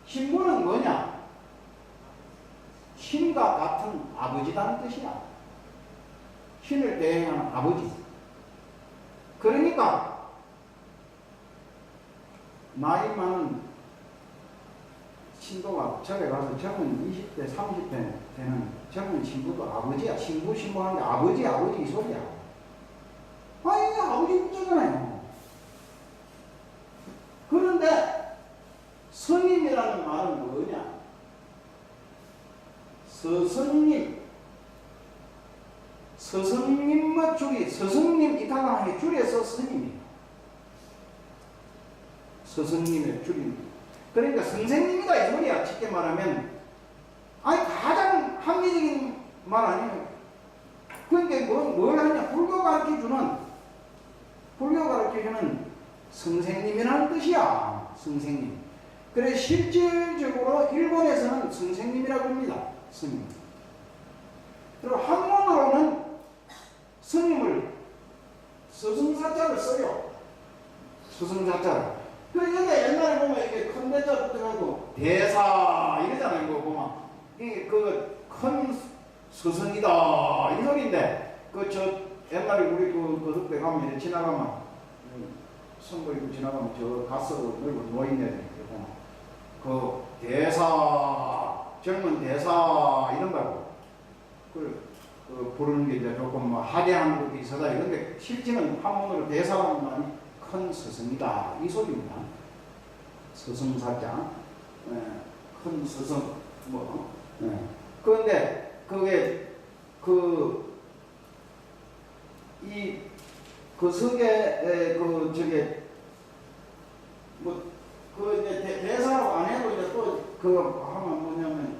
신부는 뭐냐? 신과 같은 아버지라는 뜻이야. 신을 대행하는 아버지. 그러니까 나이 많은 신도가 절에 가서 젊은 20대, 30대 되는 젊은 신부도 아버지야. 신부하는 게 아버지 이 소리야. 아니, 아버지 문자잖아요. 그런데 스님이라는 말은 뭐냐? 스승님의 줄이, 스승님 이탈하는 게 줄여서 스님이에요. 스승님의 줄입니다. 그러니까 선생님이다 이 소리야. 쉽게 말하면 아니 가장 합리적인 말 아니에요. 그러니까 뭘 하냐? 불교가 가르쳐주는 선생님이라는 뜻이야. 선생님. 그래 실질적으로 일본에서는 선생님이라고 합니다. 스님. 그리고 한문으로는 스님을 스승사자를 써요. 스승사자를. 그 여기 옛날에 보면 이렇게 큰 대자 붙어가지고 대사 이러잖아요. 이거 보면 이게 그 큰 스승이다 이 소리인데 그 저 옛날에 우리 그 덕배 가면 이렇게 지나가면 선거 입고 지나가면 저 가스 넓은 노인네 보면 그 대사 젊은 대사 이런 거고 그 부르는 게 이제 조금 뭐 하대하는 것도 있어다 이런데 실제는 한문으로 대사라는 말이 큰 스승이다 이 소리입니다. 스승사자, 큰 스승 뭐. 그런데 그게 그 석에 저게 뭐 그 이제 대사로 안 해도 이제 또 그거 하면 뭐냐면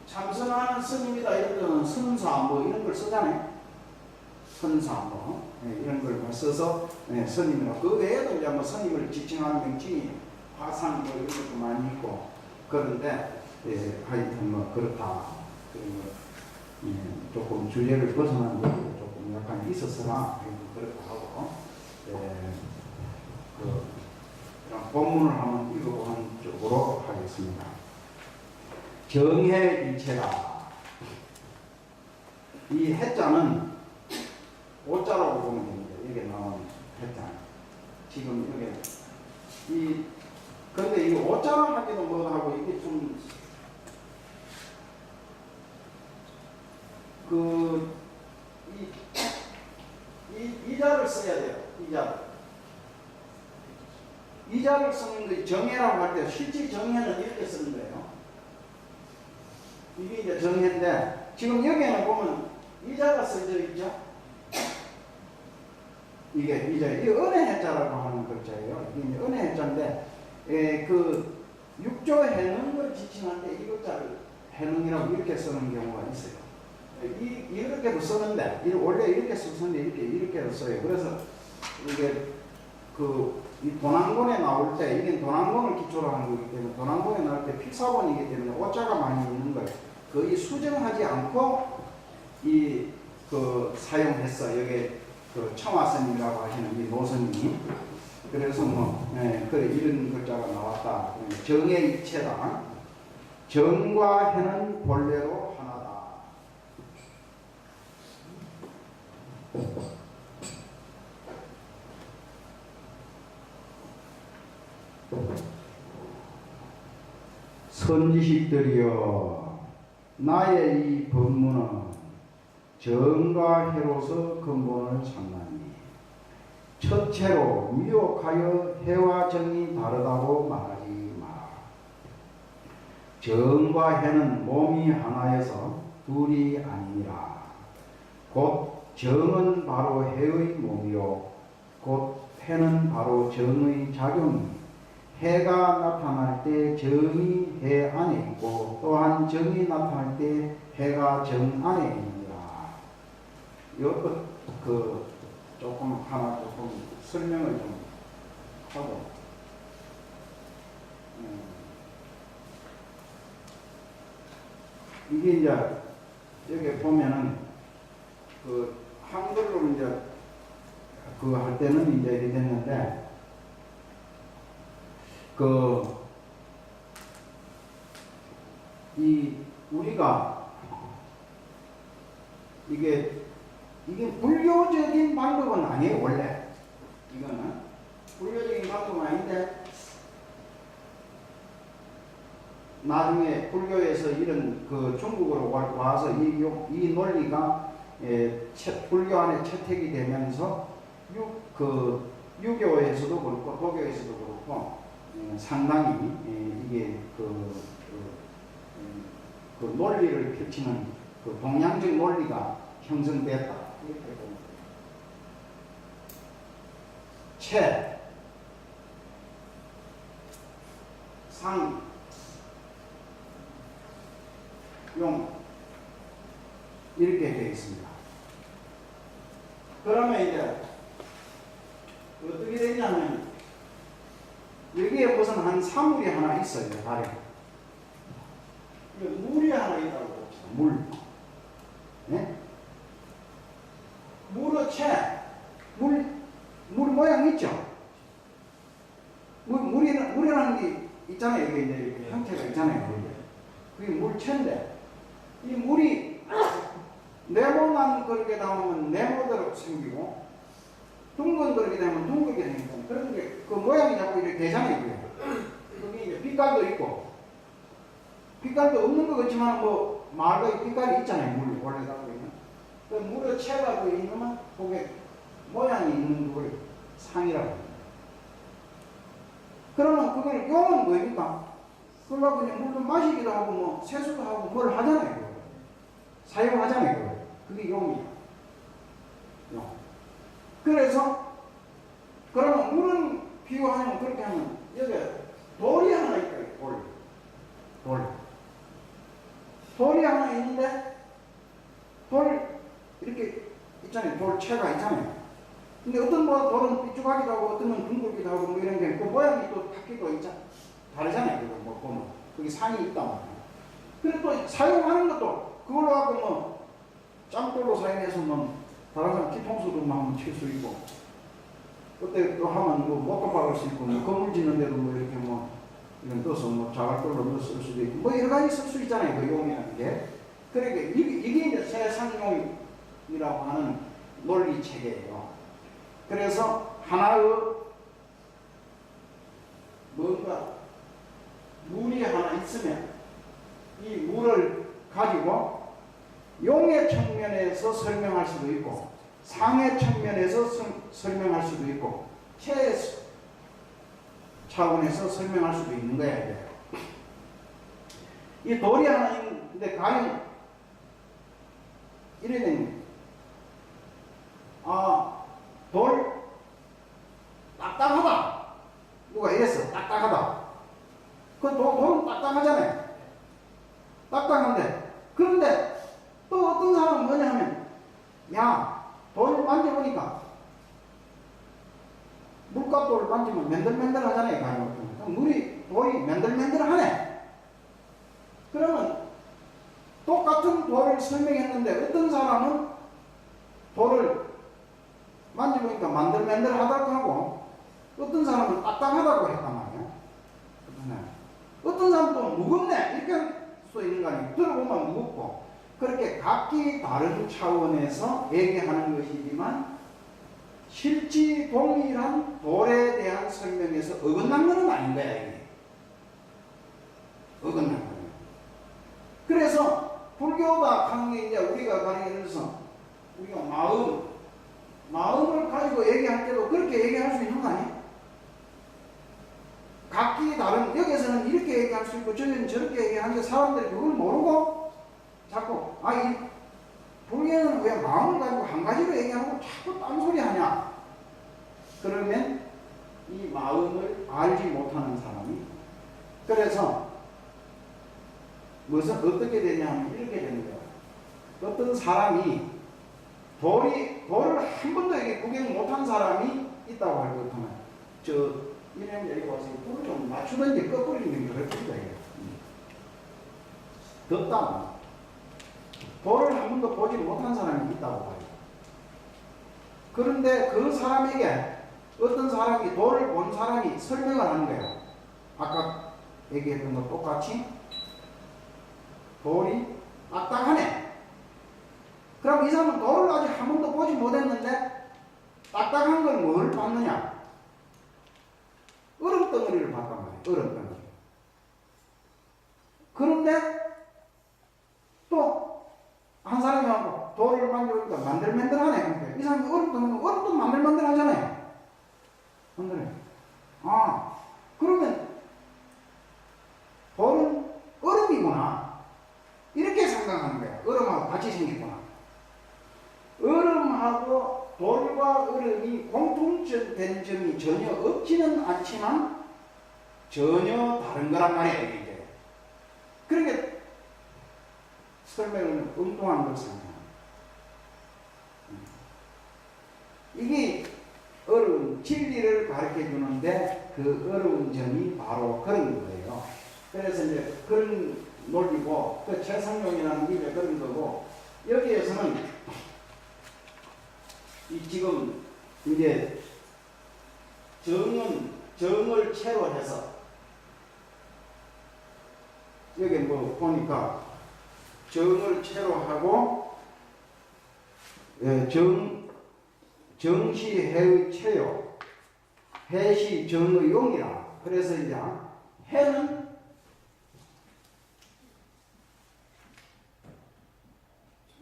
참선하는 스님이다 이런 거는 선사 뭐 이런 걸 쓰잖아요. 선사 뭐 이런 걸 써서 스님이라고. 그 외에도 이제 뭐 스님을 지칭하는 명칭이 화상 뭐 이런 것도 많이 있고 그런데 하여튼 뭐 그렇다. 조금 주제를 벗어나는 것도 조금 약간 있었으나 그렇다 하고 그럼 본문을 한번 읽어보는 쪽으로 하겠습니다. 정해일체다. 이 해자는 오자라고 보면 됩니다. 여기 나오는 해자. 지금 여기 근데 이 오자를 하기도 뭐하고 이게 좀 이자를 써야 돼요. 이자를 쓰는 게 정해라고 할 때 실제 정해는 이렇게 쓰는 거예요. 이게 이제 정해인데 지금 여기에는 보면 이자가 써져 있죠. 이게 은혜 해자라고 하는 글자예요. 이게 은혜 해자인데 그 육조 해능을 지칭할 때 이 글자를 해능이라고 이렇게 쓰는 경우가 있어요. 이렇게도 쓰는데 원래 이렇게 쓰는데 이렇게도 써요. 그래서 이게 이 도난권에 나올 때 이게 도난권을 기초로 하는 거기 때문에 도난권에 나올 때 필사본이기 때문에 오자가 많이 있는 거예요. 거의 수정하지 않고 사용했어. 여기 청화스님이라고 하시는 이 노스님이. 그래서 그래 이런 글자가 나왔다. 정의 일체다. 정과 해는 본래로 하나다. 선지식들이여, 나의 이 법문은 정과 해로서 근본을 찾나니 첫째로 미혹하여 해와 정이 다르다고 말하지 마라. 정과 해는 몸이 하나여서 둘이 아니니라. 곧 정은 바로 해의 몸이요 곧 해는 바로 정의 작용이 해가 나타날 때 정이 해 안에 있고 또한 정이 나타날 때 해가 정 안에 있느니라. 이것 조금 설명을 좀 하고 이게 이제 여기 보면은 한글로 이제 할 때는 이제 이렇게 됐는데 우리가 이게 불교적인 방법은 아니에요, 원래. 이거는 불교적인 방법은 아닌데, 나중에 불교에서 이런 중국으로 와서 이 논리가 불교 안에 채택이 되면서 유교에서도 그렇고 도교에서도 그렇고 상당히 이게 그 논리를 펼치는 동양적 논리가 형성됐다. 이렇게 봅니다. 채, 상, 용 이렇게 되어 있습니다. 그러면 이제 어떻게 되냐면 여기에 무슨 한 사물이 하나 있어요. 다리. 물이 하나 있다고 봅시다. 물. 네? 물의 채. 물 모양 있죠? 물이라는 게 있잖아요. 이게 이제 형태가 있잖아요. 그게 물체인데, 이 물이 네모난 그릇에 담으면 네모대로 생기고, 둥근 그릇에 담으면 둥글게 생기고, 그런 게 그 모양이 자꾸 이렇게 되잖아요. 그게 이제 빛깔도 있고, 빛깔도 없는 것 같지만 말도 빛깔이 있잖아요. 물이 원래 갖고 있는. 그 물의 채가 그 있는 그게 모양이 있는 걸 상이라고 합니다. 그러면 그걸 용은 뭐입니까? 그러고 그냥 물도 마시기도 하고 세수도 하고 뭘 하잖아요. 그거. 사용하잖아요. 그거. 그게 용이야. 용. 그래서 그러면 물은 비유하면 그렇게 하면 여기 돌이 하나 있다. 돌이 하나 있는데 돌 이렇게 있잖아요. 돌체가 있잖아요. 근데 어떤 돌은 삐죽하기도 하고 어떤 건 둥글기도 하고 이런 게 그 모양이 또 바뀌고 있잖아요. 다르잖아요. 그거 보면 그게 상이 있단 말이에요. 그리고 또 사용하는 것도 그걸로 하고 짬돌로 사용해서 다른 사람 뒤통수도 한번 칠 수 있고, 그때 또 하면 목도 박을 수 있고, 건물 짓는 데도 이렇게 이런 떠서 자갈돌로 넣어 쓸 수도 있고, 여러 가지 쓸 수 있잖아요. 그 용이라는 게. 그러니까 이게 이제 세상용이라고 하는 논리 체계예요. 그래서 하나의 뭔가 물이 하나 있으면 이 물을 가지고 용의 측면에서 설명할 수도 있고 상의 측면에서 설명할 수도 있고 채 차원에서 설명할 수도 있는 거야. 이 돌이 하나 있는데 가령 이래 되는 돌 딱딱하다. 누가 이랬어. 딱딱하다. 돌은 딱딱하잖아요. 딱딱한데 그런데 또 어떤 사람은 뭐냐 하면 돌 만져보니까 물값돌을 만지면 맨들맨들 하잖아요. 돌이 맨들맨들하네. 그러면 똑같은 돌을 설명했는데 어떤 사람은 돌을 만져보니까 만들맨들하다고 하고 어떤 사람은 딱딱하다고 했단 말이야. 어떤 사람은 또 무겁네 이렇게 할 수 있는 거 아니에요. 들어보면 무겁고 그렇게 각기 다른 차원에서 얘기하는 것이지만 실제 동일한 돌에 대한 설명에서 어긋난 것은 아닌 거야. 이게. 어긋난 거예요. 그래서 불교가 하는 게 이제 우리가 가르쳐 들어서 우리가 마음을 가지고 얘기할 때도 그렇게 얘기할 수 있는 거 아니에요? 각기 다른, 여기서는 이렇게 얘기할 수 있고 저기는 저렇게 얘기하는데 사람들이 그걸 모르고 자꾸 이 불교는 왜 마음을 가지고 한 가지로 얘기하고 자꾸 딴소리 하냐? 그러면 이 마음을 알지 못하는 사람이 그래서 어떻게 되냐면 이렇게 되는 거야. 어떤 사람이 돌을 한 번도 이렇게 구경 못한 사람이 있다고 할 것 같으면 이런 여기 와서 돌을 좀 맞추든지 거꾸로 있는 게 그렇습니다. 덥다. 돌을 한 번도 보지 못한 사람이 있다고 봐요. 그런데 그 사람에게 어떤 사람이 돌을 본 사람이 설명을 하는 거예요. 아까 얘기했던 거 똑같이 돌이 딱딱하네. 그럼 이 사람은 돌을 아직 한 번도 보지 못했는데 딱딱한 걸 뭘 봤느냐? 얼음덩어리를 봤단 말이에요. 얼음덩어리. 그런데 또 한 사람이 하고 돌을 만들니까 만들만들하네. 그러니까 이 사람이 얼음도 만들만들하잖아요. 만들어요. 아, 그러면 돌은 얼음이구나. 이렇게 생각하는 거야. 얼음하고 같이 생겼구나. 얼음하고 돌과 얼음이 공통된 점이 전혀 없지는 않지만 전혀 다른 거란 말이에요. 이게. 그러니까 설명은 엉뚱한 걸 생각합니다. 이게 어려운 진리를 가르쳐 주는데 그 어려운 점이 바로 그런 거예요. 그래서 이제 그런 논리고, 그 최상용이라는 게 그런 거고, 여기에서는 지금 이제 정을 채로 해서 여기 뭐 보니까 정을 채로 하고 정시 해의 채요, 해시 정의 용이라. 그래서 이제 해는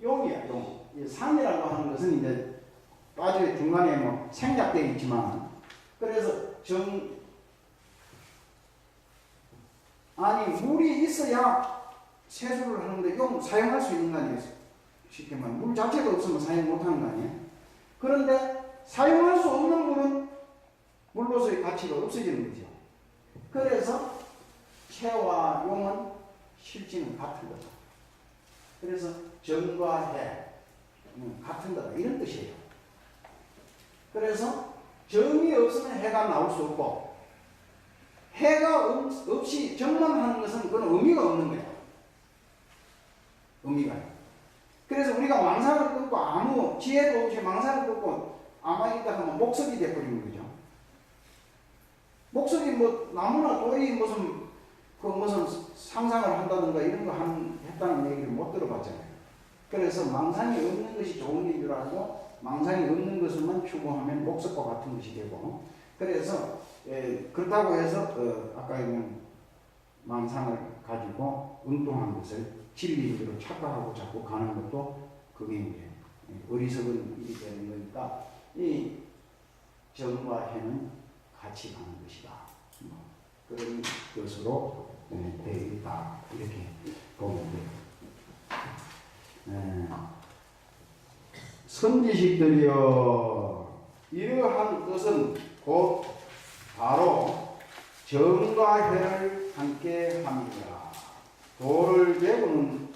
용이야, 용. 상이라고 하는 것은 이제 나중에 중간에 뭐 생략되어 있지만, 그래서 아니 물이 있어야 세수를 하는데 용 사용할 수 있는 거 아니에요. 쉽게 말하면 물 자체가 없으면 사용 못하는 거 아니에요. 그런데 사용할 수 없는 물은 물로서의 가치가 없어지는 거죠. 그래서 채와 용은 실질은 같은 거죠. 그래서 정과 해 같은 거다, 이런 뜻이에요. 그래서 정이 없으면 해가 나올 수 없고, 해가 없이 정만 하는 것은 그건 의미가 없는 거예요. 의미가. 그래서 우리가 망상을 끊고 아무 지혜도 없이 망상을 끊고 아마 있다 하면 목석이 돼버리는 거죠. 목석이 뭐 나무나 돌이 무슨 상상을 한다든가 이런 거 했다는 얘기를 못 들어봤잖아요. 그래서 망상이 없는 것이 좋은 일 줄 알고 망상이 없는 것을만 추구하면 목석과 같은 것이 되고, 그래서 그렇다고 해서 아까 있는 망상을 가지고 엉뚱한 것을 진리인 줄로 착각하고 자꾸 가는 것도 그게 이제 어리석은 일이 되는 거니까 이 정과 해는 같이 가는 것이다. 그런 것으로 되어 있다. 이렇게 보면 돼요. 선지식들이여, 이러한 것은 곧 바로 정과 해를 함께 합니다. 도를 배우는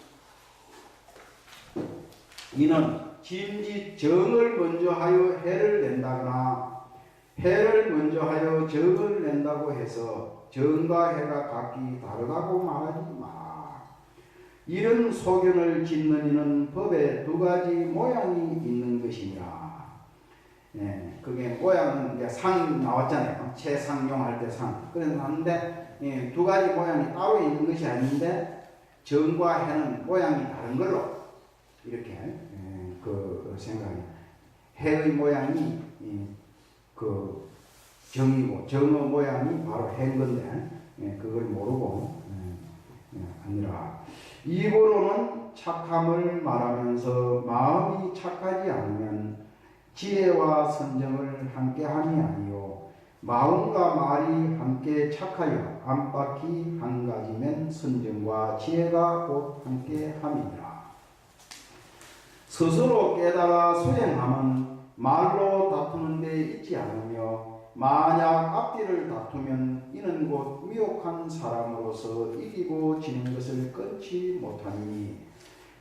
이는 진지 정을 먼저 하여 해를 낸다거나 해를 먼저 하여 정을 낸다고 해서 정과 해가 각기 다르다고 말하지 마라. 이런 소견을 짓는 이는 법에 두 가지 모양이 있는 것이니라. 그게 모양은 이제 상 나왔잖아요. 채상용 할 때 상. 그래서 하는데 두 가지 모양이 따로 있는 것이 아닌데 정과 해는 모양이 다른 걸로 이렇게 그 생각이. 해의 모양이 그 정이고 정의 모양이 바로 해인 건데 그걸 모르고 아니라. 입으로는 착함을 말하면서 마음이 착하지 않으면 지혜와 선정을 함께함이 아니요 마음과 말이 함께 착하여 안팎이 한 가지면 선정과 지혜가 곧 함께함이니라. 스스로 깨달아 수행함은 말로 다투는 데 있지 않으며 만약 앞뒤를 다투면 이는 곧 미혹한 사람으로서 이기고 지는 것을 끊지 못하니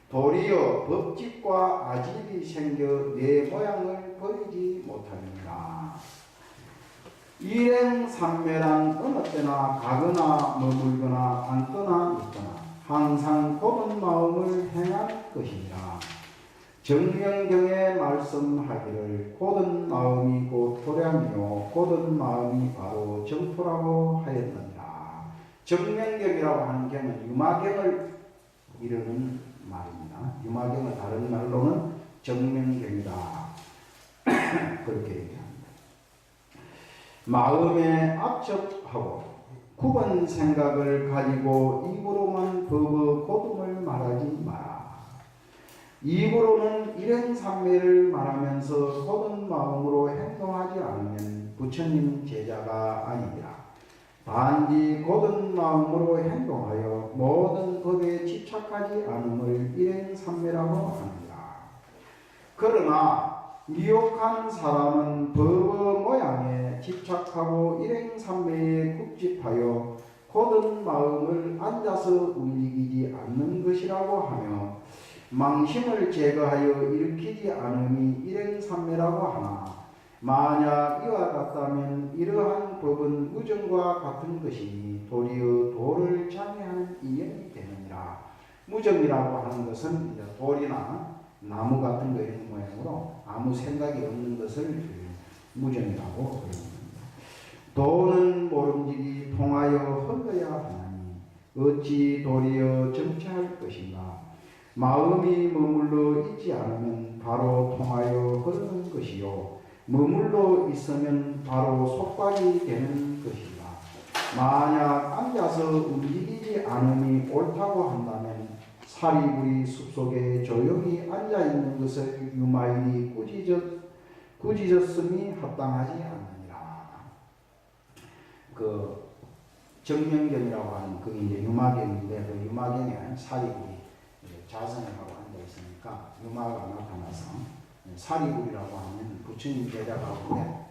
도리어 법칙과 아집이 생겨 내 모양을 버리지 못하느니라. 일행삼매란 어느 때나 가거나 머물거나 앉거나 있거나 항상 고른 마음을 행할 것이니라. 정명경에 말씀하기를 고든 마음이 곧 도량이요 고든 마음이 바로 정토라고 하였느니라. 정명경이라고 하는 경은 유마경을 이루는 말입니다. 유마경은 다른 말로는 정명경이다. 그렇게 얘기합니다. 마음에 압접하고 굽은 생각을 가지고 입으로만 거듭을 말하지 마라. 입으로는 일행삼매를 말하면서 곧은 마음으로 행동하지 않으면 부처님 제자가 아니니라. 단지 곧은 마음으로 행동하여 모든 법에 집착하지 않음을 일행삼매라고 합니다. 그러나 미혹한 사람은 법의 모양에 집착하고 일행삼매에 굽집하여 곧은 마음을 앉아서 움직이지 않는 것이라고 하며 망심을 제거하여 일으키지 않음이 일행삼매라고 하나 만약 이와 같다면 이러한 법은 무정과 같은 것이니 도리어 도를 장애하는 인연이 되느니라. 무정이라고 하는 것은 이제 돌이나 나무 같은 거 이런 모양으로 아무 생각이 없는 것을 무정이라고 그럽니다. 도는 모름지기 통하여 흘러야 하나니 어찌 도리어 정체할 것인가. 마음이 머물러 있지 않으면 바로 통하여 흐르는 것이요 머물러 있으면 바로 속박이 되는 것이다. 만약 앉아서 움직이지 않음이 옳다고 한다면 사리부리 숲속에 조용히 앉아있는 것을 유마인이 꾸짖었음이 합당하지 않느니라. 그 정명경이라고 하는 그게 이제 유마경인데 그 유마경에 사리부리 자선을 하고 앉아있으니까 유마가 나타나서 사리불이라고 하면 부처님 제자 가운데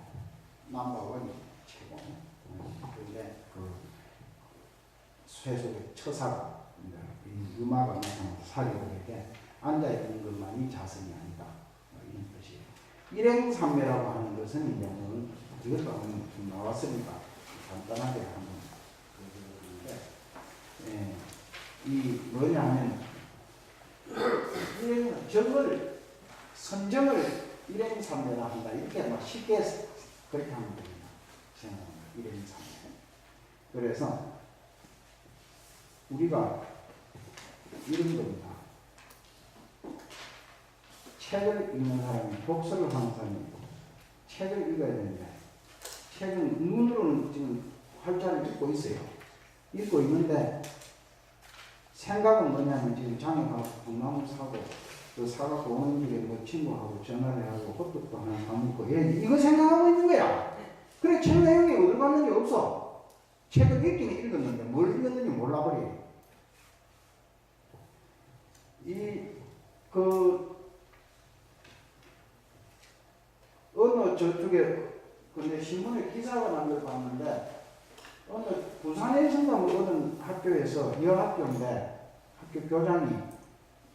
남바원이 최고. 그런데 그 쇠속의 처사가 유마가 나타나서 사리불에게 앉아있는 것만이 자선이 아니다. 이런 뜻이에요. 일행삼매라고 하는 것은 이제 오늘 이것도 한번 좀 나왔으니까 간단하게 한번 그러는데 이 뭐냐 하면 정을 선정을 일행삼매라 한다. 이렇게 막 쉽게 그렇게 하면 됩니다. 일행삼매. 그래서 우리가 이런 겁니다. 책을 읽는 사람이 독서를 하는 사람이 있고 책을 읽어야 되는데 책은 눈으로는 지금 활자를 읽고 있어요. 읽고 있는데 생각은 뭐냐면 지금 장에가 콩나물 사고 그 사갖고 오는 길에 뭐 친구하고 전화를 하고 호떡도 하나 사먹고 이거 생각하고 있는 거야. 그래 책 내용이 어디로 갔는지 없어. 책을 읽기는 읽었는데 뭘 읽었는지 몰라버려. 어느 저쪽에 근데 신문에 기사가 난 걸 봤는데 어느 부산에서인가 어느 학교에서 여학교인데 학교 교장이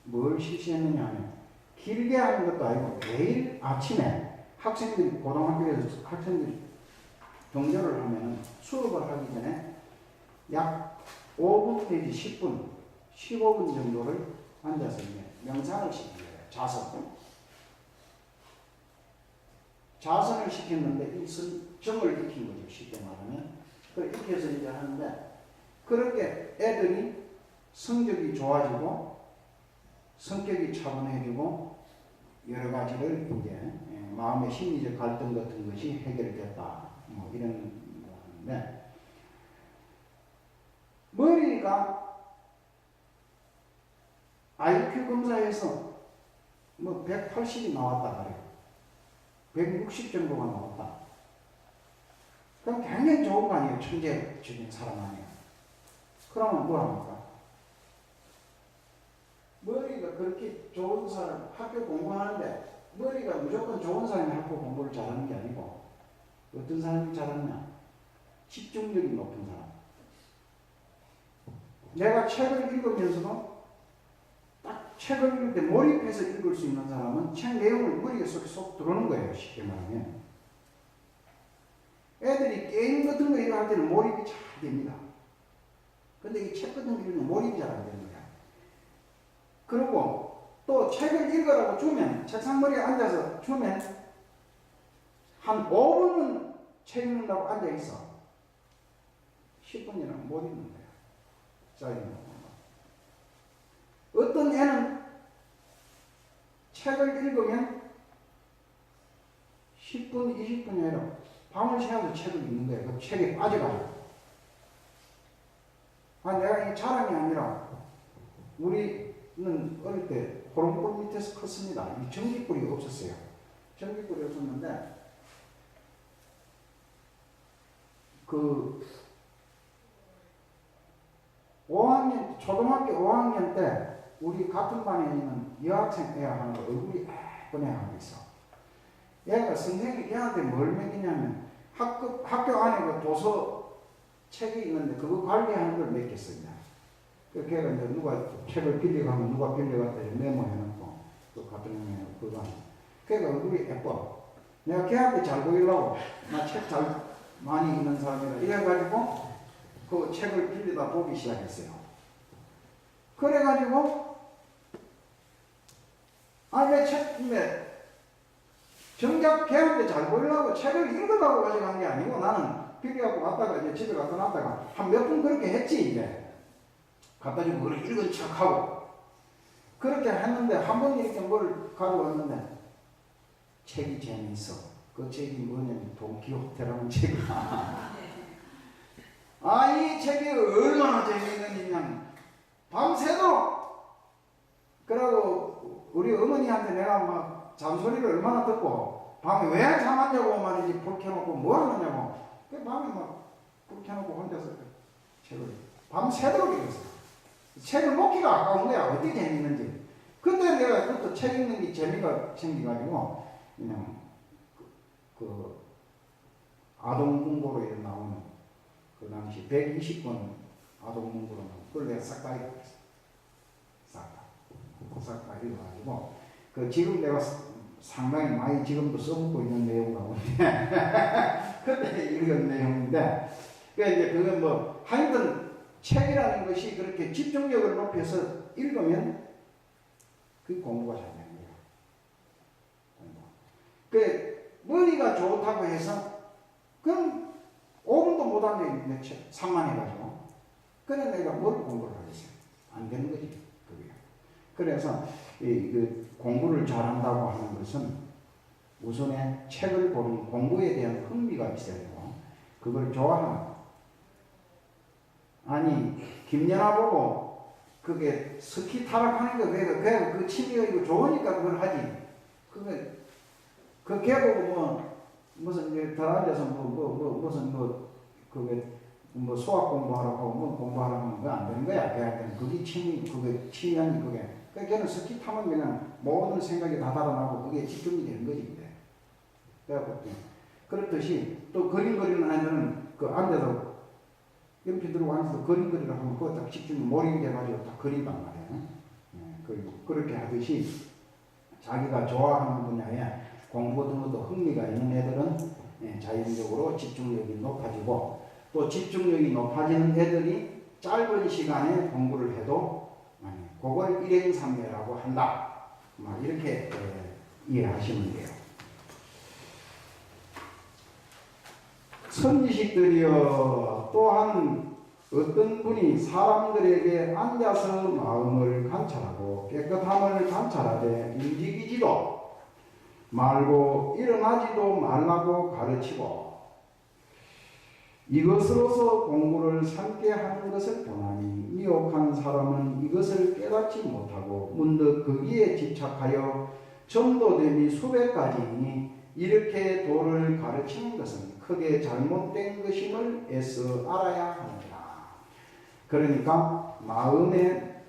뭘 실시했느냐 하면 길게 하는 것도 아니고 매일 아침에 학생들이 고등학교에서 학생들이 경조를 하면 수업을 하기 전에 약 5분 내지 10분 15분 정도를 앉아서 이제 명상을 시키는 거예요. 자선을 시켰는데 정을 익힌 거죠. 쉽게 말하면. 그걸 익혀서 이제 하는데 그렇게 애들이 성적이 좋아지고 성격이 차분해지고 여러 가지를 이제 마음의 심리적 갈등 같은 것이 해결됐다. 뭐 이런 건데 머리가 IQ 검사에서 뭐 180이 나왔다 그래요. 160 정도가 나왔다. 그럼 굉장히 좋은 거 아니에요. 천재적인 사람 아니에요. 그러면 뭐합니까? 머리가 그렇게 좋은 사람, 학교 공부하는데 머리가 무조건 좋은 사람이 학교 공부를 잘하는 게 아니고 어떤 사람이 잘하냐? 집중력이 높은 사람. 내가 책을 읽으면서도 딱 책을 읽을 때 몰입해서 읽을 수 있는 사람은 책 내용을 머리에 쏙 들어오는 거예요. 쉽게 말하면. 애들이 게임 같은 거 이거 할 때는 몰입이 잘 됩니다. 근데 이 책 같은 거 읽으면 몰입이 잘 안 되는 거야. 그리고 또 책을 읽으라고 주면 책상머리에 앉아서 주면 한 5분은 책 읽는다고 앉아있어. 10분이나 못 읽는 거야. 짜증나. 어떤 애는 책을 읽으면 10분, 20분이 아니라 밤을 새워서 책을 읽는 거예요. 그 책에 빠져가지고. 내가 이 자랑이 아니라 우리는 어릴 때 호롱불 밑에서 컸습니다. 이 전기불이 없었어요. 전기불이 없었는데 그 5학년, 초등학교 5학년 때 우리 같은 반에 있는 여학생 애 하나 얼굴이 예쁜 애 하나 있어. 얘가 선생님이 얘한테 뭘 맡기냐면 학교 안에 그 도서 책이 있는데 그거 관리하는 걸 맡겼습니다. 그 걔가 이제 누가 책을 빌려가면 누가 빌려갔다 메모해놓고 또 같은 애 그거 걔가 얼굴이 예뻐. 내가 걔한테 잘 보이려고 나 책 잘 많이 읽는 사람이라 이래가지고 그 책을 빌리다 보기 시작했어요. 그래가지고 내 책 정작 걔한테 잘 보이려고 책을 읽으라고 가져간 게 아니고 나는 빌려갖고 갔다가 이제 집에 갖다 놨다가 한 몇 분 그렇게 했지 이제 갖다 주고 그걸 읽은 척하고 그렇게 했는데 한 번 이렇게 뭘 가져왔는데 책이 재미있어. 그 책이 뭐냐면 돈키호테라는 책이야. 이 책이 얼마나 재미있는지 밤새도록 그러고 우리 어머니한테 내가 막 잔소리를 얼마나 듣고 밤에 왜 잠 안 자고 말이지 불 켜놓고 뭐 하느냐고 그 밤에 막 불 켜놓고 혼자서 책을 밤새도록 읽었어. 책을 놓기가 아까운 거야. 어떻게 재미있는지. 근데 내가 그것도 책 읽는 게 재미가 생겨가지고 그냥 그 아동문고로 나오는 그 당시 120권 아동문고로 나오는 그걸 내가 싹 다 읽었어. 싹 다 읽어가지고 그 지금 내가 상당히 많이 지금도 써먹고 있는 내용 가운데 그때 읽은 내용인데 이제 그건 뭐 하여튼 책이라는 것이 그렇게 집중력을 높여서 읽으면 그 공부가 잘 되는 거예요. 머리가 좋다고 해서 그럼 5분도 못하는 내 산만해가지고 그래 내가 뭘 공부를 하겠어요. 안 되는 거지 그게. 그래서 그 공부를 잘한다고 하는 것은 우선에 책을 보는 공부에 대한 흥미가 있어야 되고 그걸 좋아하는 김연아 보고 그게 스키 타락하는 거 그냥 그 취미가 이거 좋으니까 그걸 하지. 그 걔 보고 무슨 이제 더 앉아서 무슨 그게 수학 공부하라고 하고 공부하라고 하면 그거 안 되는 거야. 걔한테는 그게 취미하니 그게. 걔는 스키 타면 그냥 모든 생각이 다 달아나고 그게 집중이 되는 거지. 그래갖고 그렇듯이 또 그림 그리는 애들은 그 앉아서 연필 들고 앉아서 그림 그리라 하면 그거 딱 집중이 몰입이 돼가지고 딱 그린단 말이에요. 그리고 그렇게 하듯이 자기가 좋아하는 분야에 공부 등도 흥미가 있는 애들은 자연적으로 집중력이 높아지고 또 집중력이 높아지는 애들이 짧은 시간에 공부를 해도 그걸 일행삼매라고 한다. 이렇게 이해하시면 돼요. 선지식들이여 또한 어떤 분이 사람들에게 앉아서 마음을 관찰하고 깨끗함을 관찰하되 움직이지도 말고 일어나지도 말라고 가르치고 이것으로서 공부를 삼게 하는 것을 보나니 미혹한 사람은 이것을 깨닫지 못하고 문득 거기에 집착하여 전도됨이 수백 가지이니 이렇게 도를 가르치는 것은 크게 잘못된 것임을 애써 알아야 합니다. 그러니까 마음을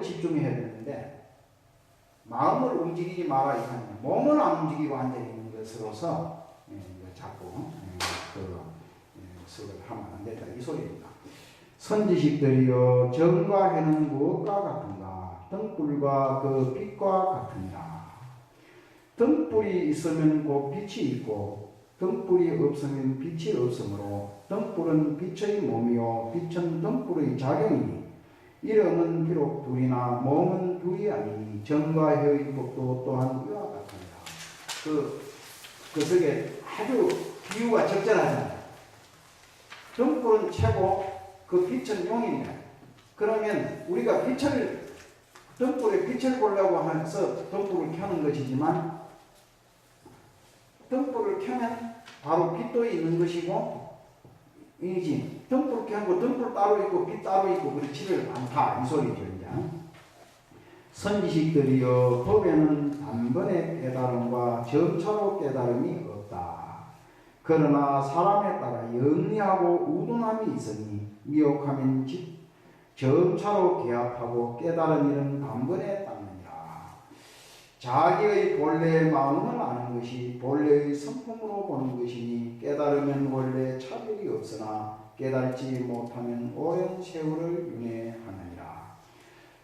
집중해야 되는데 마음을 움직이지 마라 이거는 몸을 안 움직이고 앉아있는 것으로서 자꾸 그것을 하면 안 된다 이 소리입니다. 선지식들이여 정과 해는 무엇과 같은가 등불과 그 빛과 같으니라. 등불이 있으면 곧 빛이 있고 등불이 없으면 빛이 없으므로 등불은 빛의 몸이요 빛은 등불의 작용이니 이름은 비록 둘이나 몸은 둘이 아니니 정과 혀의 법도 또한 이와 같습니다. 그쪽에 아주 비유가 적절하잖아요. 등불은 최고, 그 빛은 용이냐. 그러면 우리가 등불에 빛을 보려고 해서 등불을 켜는 것이지만, 등불을 켜면 바로 빛도 있는 것이고, 이지 등불 켜고 등불 따로 있고 빛 따로 있고 그렇지를 않다 이 소리죠. 이제 선지식들이여 법에는 단번에 깨달음과 점차로 깨달음이 없다. 그러나 사람에 따라 영리하고 우둔함이 있으니 미혹하면 점차로 개합하고 깨달은 일은 단번에 닦느니라. 자기의 본래의 마음을 아는 것이 본래의 성품으로 보는 것이니 깨달으면 원래 차별이 없으나 깨달지 못하면 오랜 세월을 윤회하느니라.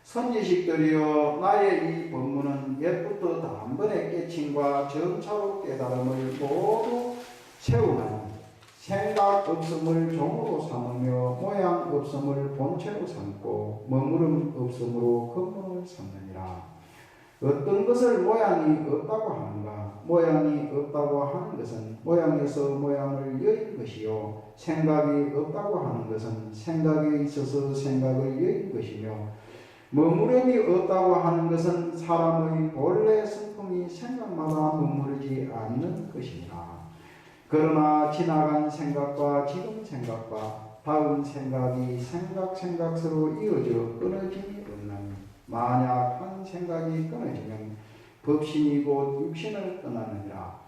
선지식들이여 나의 이 법문은 옛부터 단번에 깨침과 점차로 깨달음을 모두 세우나니 생각 없음을 종으로 삼으며 모양 없음을 본체로 삼고 머무름 없음으로 근본을 삼느니라. 어떤 것을 모양이 없다고 하는가? 모양이 없다고 하는 것은 모양에서 모양을 여인 것이요 생각이 없다고 하는 것은 생각에 있어서 생각을 여인 것이며 머무름이 없다고 하는 것은 사람의 본래 성품이 생각마다 머무르지 않는 것이니라. 그러나 지나간 생각과 지금 생각과 다음 생각이 생각서로 이어져 끊어짐이 없나니 만약 한 생각이 끊어지면 법신이 곧 육신을 떠나느니라.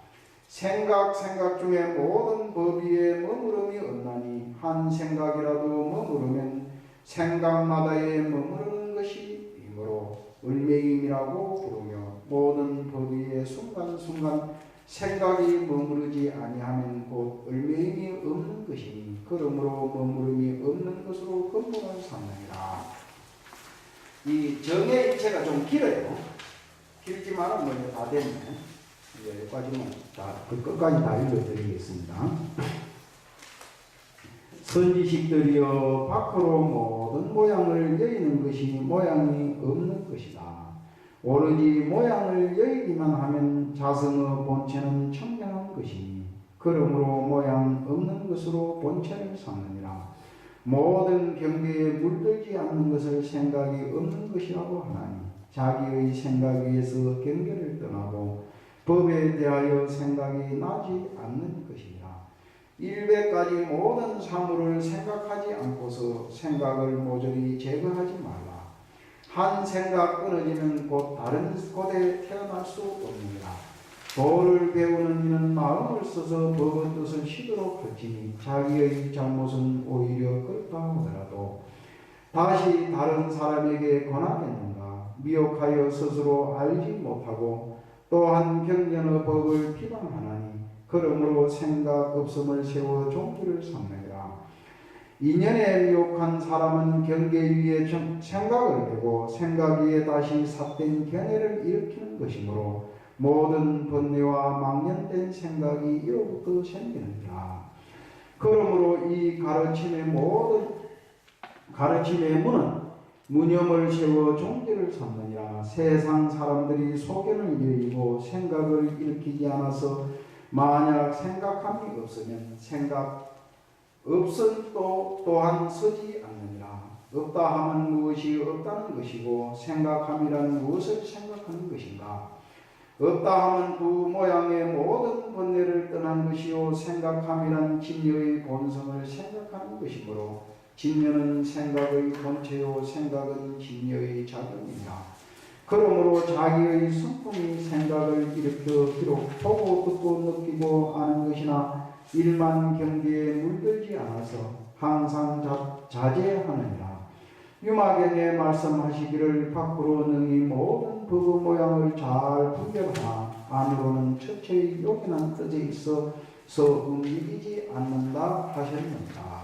생각 중에 모든 법 위에 머무름이 없나니 한 생각이라도 머무르면 생각마다에 머무르는 것이 이므로 을매임이라고 부르며 모든 법 위에 순간순간 생각이 머무르지 아니하면 곧 을매임이 없는 것이니 그러므로 머무름이 없는 것으로 근본을 삼느니라. 이 정의 일체가 좀 길어요. 길지만은 뭐 다 됐네. 여기까지는 그 끝까지 다 읽어드리겠습니다. 선지식들이여 밖으로 모든 모양을 여의는 것이 모양이 없는 것이다. 오로지 모양을 여의기만 하면 자성의 본체는 청명한 것이니 그러므로 모양 없는 것으로 본체를 삼느니라. 모든 경계에 물들지 않는 것을 생각이 없는 것이라고 하나니 자기의 생각 위에서 경계를 떠나고 법에 대하여 생각이 나지 않는 것이니라. 일백가지 모든 사물을 생각하지 않고서 생각을 모조리 제거하지 말라. 한 생각 끊어지면 곧 다른 곳에 태어날 수 없느니라. 도를 배우는 이는 마음을 써서 법의 뜻을 시도록 할지니 자기의 잘못은 오히려 그렇다 하더라도 다시 다른 사람에게 권하겠는가. 미혹하여 스스로 알지 못하고 또한 경전의 법을 비방하나니 그러므로 생각 없음을 세워 종기를 삼느니라. 인연에 미혹한 사람은 경계 위에 생각을 대고 생각 위에 다시 삿된 견해를 일으키는 것이므로 모든 번뇌와 망연된 생각이 이로부터 생기느니라. 그러므로 이 가르침의 문은 무념을 세워 종기를 삼느니라. 세상 사람들이 소견을 여의고 생각을 일으키지 않아서 만약 생각함이 없으면 생각 없은 또한 서지 않느니라. 없다 하면 무엇이 없다는 것이고 생각함이란 무엇을 생각하는 것인가? 없다 하면 그 모양의 모든 번뇌를 떠난 것이요 생각함이란 진여의 본성을 생각하는 것이므로 진여는 생각의 본체요 생각은 진여의 작용이다. 그러므로 자기의 성품이 생각을 일으켜 비록 보고 듣고 느끼고 아는 것이나 일만 경계에 물들지 않아서 항상 자제하느니라. 유마경에 말씀하시기를 밖으로 능히 모든 법의 모양을 잘 분별하나 안으로는 처체의 요긴한 뜻에 있어서 움직이지 않는다 하셨는가.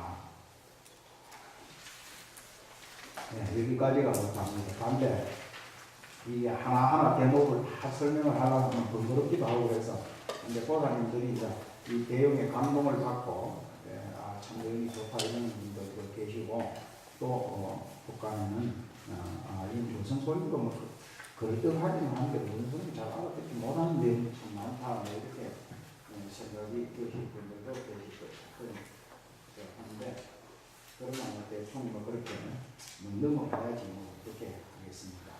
네, 여기까지가 답니다. 이게 하나하나 대목을 다 설명을 하려면 번거롭기도 하고 그래서 이제 보사님들이 이제 이 대용의 감동을 받고 참 여기 좋다 이런 분들도 계시고 또 북한에는 임조선 소리도 뭐 그럴듯하기는 한데 무슨 소리인지 잘 알아듣지 못하는 내용이 참 많다 뭐 이렇게 생각이 드실 분들도 계시고 하는데 대충 뭐 그렇게 뭐 넘어가야지 뭐 그렇게 하겠습니다.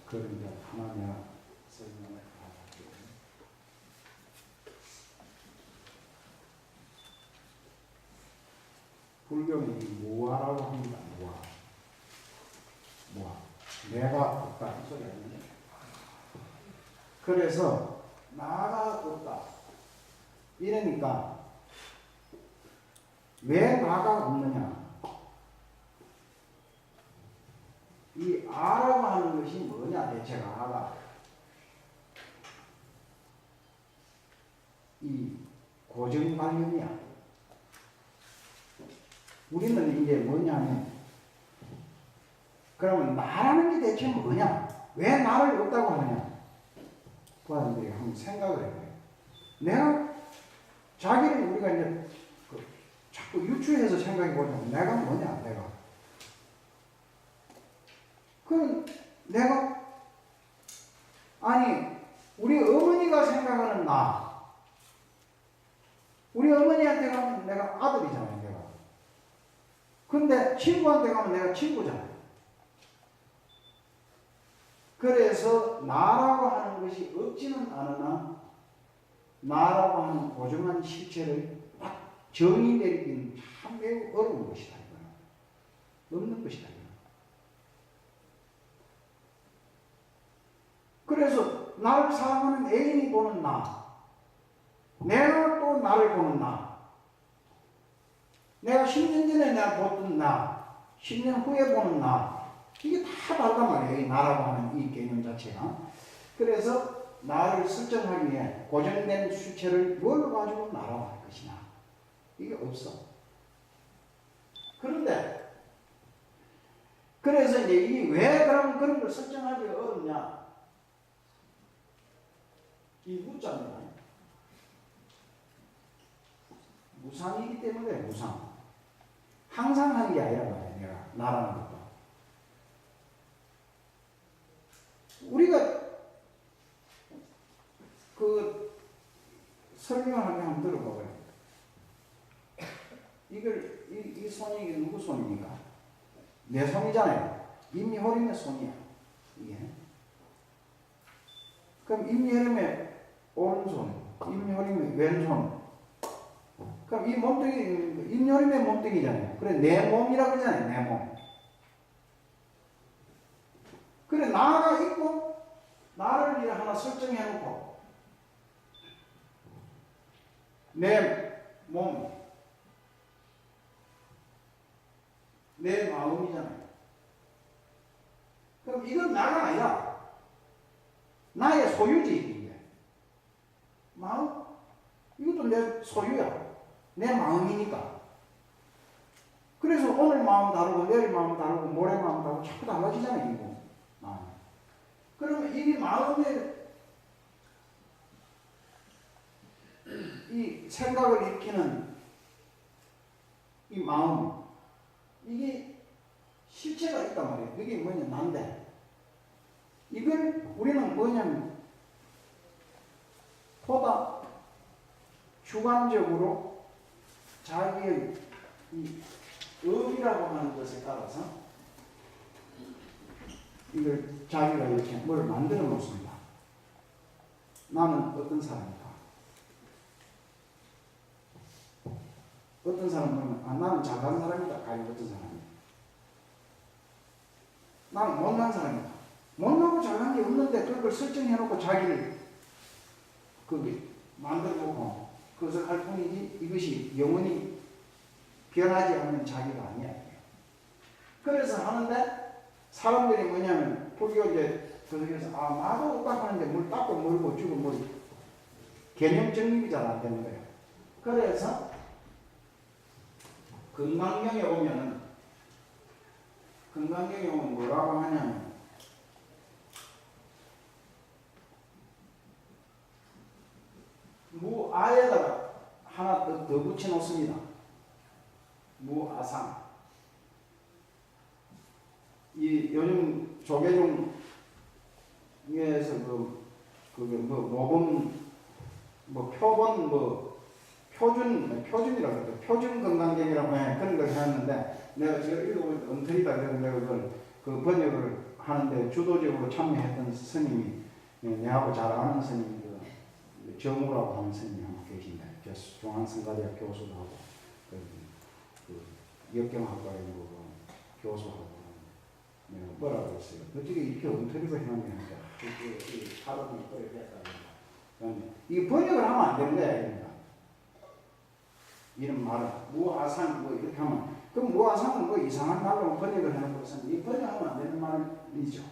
그런 이제 하나 내가 설명을 할게요. 불교는 이 무아라고 합니다. 무아. 내가 없다 이 소리 아니에요. 그래서 나가 없다. 이러니까 왜 나가 없느냐? 이 아라고 하는 것이 뭐냐? 대체가 아가 이 고정관념이야. 우리는 이제 뭐냐면 그러면 나라는 게 대체 뭐냐? 왜 나를 없다고 하느냐? 부하들이 한번 생각을 해봐요. 내가 자기를 우리가 이제 자꾸 유추해서 생각해 보자면 내가 뭐냐? 내가 그럼 내가 아니 우리 어머니가 생각하는 나 우리 어머니한테 가면 내가 아들이잖아요. 내가 근데 친구한테 가면 내가 친구잖아요. 그래서 나라고 하는 것이 없지는 않으나 나라고 하는 고정한 실체를 딱 정의 내리기는 참 매우 어려운 것이다. 없는 것이다. 그래서 나를 사랑하는 애인이 보는 나, 내가 또 나를 보는 나, 내가 10년 전에 내가 보던 나, 10년 후에 보는 나, 이게 다 다르단 말이에요. 이 나라고 하는 이 개념 자체가. 그래서 나를 설정하기 위해 고정된 수체를 뭘로 가지고 나라고 할 것이냐. 이게 없어. 그런데, 그래서 이제 이 왜 그럼 그런 걸 설정하기 어렵냐. 이 무자입니다. 무상이기 때문에 무상. 항상 하는 게 아니라 말이야, 내가. 나라는 것도. 우리가 그 설명을 한번 들어봐봐요. 이 손이 이게 누구 손입니까? 내 손이잖아요. 임미호림의 손이야. 이게. 그럼 임미호림의 오른손, 임미호림의 왼손. 그럼 이 몸뚱이, 임미호림의 몸뚱이잖아요. 그래, 내 몸이라고 그러잖아요. 내 몸. 그래, 나가 있고, 나를 하나 설정해 놓고, 내 몸, 내 마음이잖아요. 그럼 이건 나가 아니라, 나의 소유지, 이게. 마음? 이것도 내 소유야. 내 마음이니까. 그래서 오늘 마음 다르고, 내일 마음 다르고, 모레 마음 다르고, 자꾸 달라지잖아요, 이거. 그러면 이 마음의 이 생각을 일으키는 이 마음, 이게 실체가 있단 말이에요. 이게 뭐냐, 난데. 이걸 우리는 뭐냐면, 보다 주관적으로 자기의 이 업이라고 하는 것에 따라서 이걸 자기가 이렇게 뭘 만들어 놓습니다. 나는 어떤 사람이다. 어떤 사람은 나는 잘난 사람이다. 가령 어떤 사람이다. 나는 못난 사람이다. 못나고 잘난 게 없는데 그걸 설정해 놓고 자기를 거기 만들어 놓고 그것을 할 뿐이지 이것이 영원히 변하지 않는 자기가 아니야. 그래서 하는데 사람들이 뭐냐면 불교 이제 그래서 나도 없다고 하는데 물 닦고 물고 주고 뭐 개념 정립이 잘 안 되는 거예요. 그래서 금강경에 오면은 뭐라고 하냐면 무아에다가 하나 더 붙여 놓습니다. 무아상. 이 요즘 조계종에서 그게 뭐 모범 뭐 표본 뭐 표준이라고 그랬죠. 표준 건강경이라고 해. 그런 걸 해왔는데, 내가 제가 읽어보니까 엉터리다. 그래서 내가 그걸 그 번역을 하는데 주도적으로 참여했던 스님이, 내하고 잘 아는 스님이 정우라고 하는 스님이 한 분 계신데, 중앙성가대학 교수도 하고, 역경학과에 교수하고, 내가 뭐라고 했어요. 어떻게 이렇게 엉터리로 해놨냐. 하루는 이거를 했다. 이게 번역을 하면 안 되는 거야, 그러니까. 이런 말을, 무아상, 뭐 이렇게 하면, 그럼 무아상은 뭐 이상한 말로 번역을 해놓고 있었는데, 이 번역하면 안 되는 말이죠.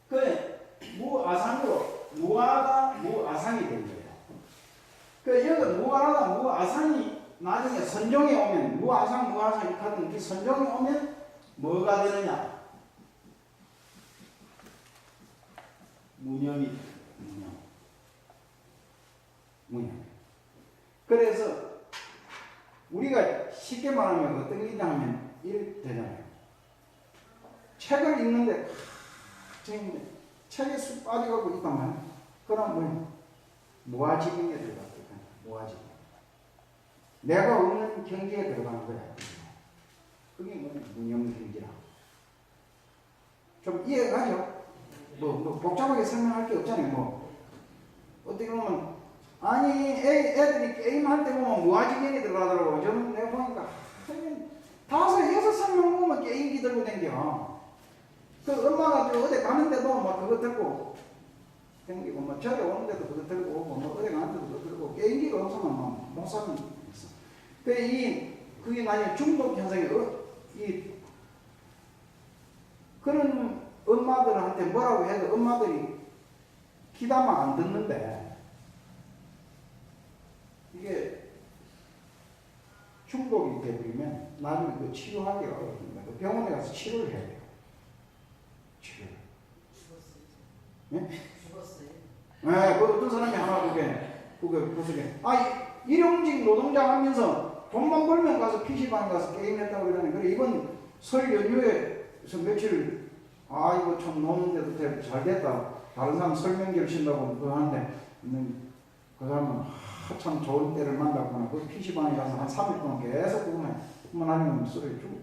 그래, 무아상으로, 무아가 무아상이 된 거예요. 그, 여기 무아가 무아상이 나중에 선종에 오면, 무아상 이렇게 하던 그 선종에 오면 뭐가 되느냐? 무념이, 무념. 그래서, 우리가 쉽게 말하면 어떤 게 있냐면, 이렇게 되잖아요. 책을 읽는데, 책에 쑥 빠져가고 있단 말이야. 그럼 뭐야? 무아지경에 들어갔거든. 무아지경. 내가 없는 경지에 들어가는 거야. 그게 뭐냐? 무념경지라. 좀 이해가죠? 뭐 복잡하게 설명할 게 없잖아요. 어떻게 보면, 아니, 애들이 게임할 때 보면 무아지경에 들어가더라고. 저는 내가 보니까, 5, 6살 보면 게임기 들고 댕겨. 그 엄마가 어디 가는데도 막 그거 들고 댕기고, 뭐 절에 오는데도 그거 들고 오고, 뭐 어디 가는데도 그거 들고, 게임기가 없으면 막 못 사는 게 있어. 그게 나중에 중독 현상이, 그런 엄마들한테 뭐라고 해도 엄마들이 귀담아 안 듣는데, 이게 중독이 되버리면 나중에 그 치료하기가 어렵습니다. 그 병원에 가서 치료를 해야 돼요. 치료. 죽었어요. 네? 죽었어요. 네, 그 어떤 사람이 하나 일용직 노동자 하면서 돈만 벌면 가서 PC방에 가서 게임했다고 그러네. 그래, 이번 설 연휴에서 며칠, 이거 참 노는데도 잘 됐다. 다른 사람 설명절 쉰다고 그거 하는데, 그 사람은 참 좋은 때를 만났구나. 그 PC방에 가서 한 3일 동안 계속 그거만 아니면 소리 주고.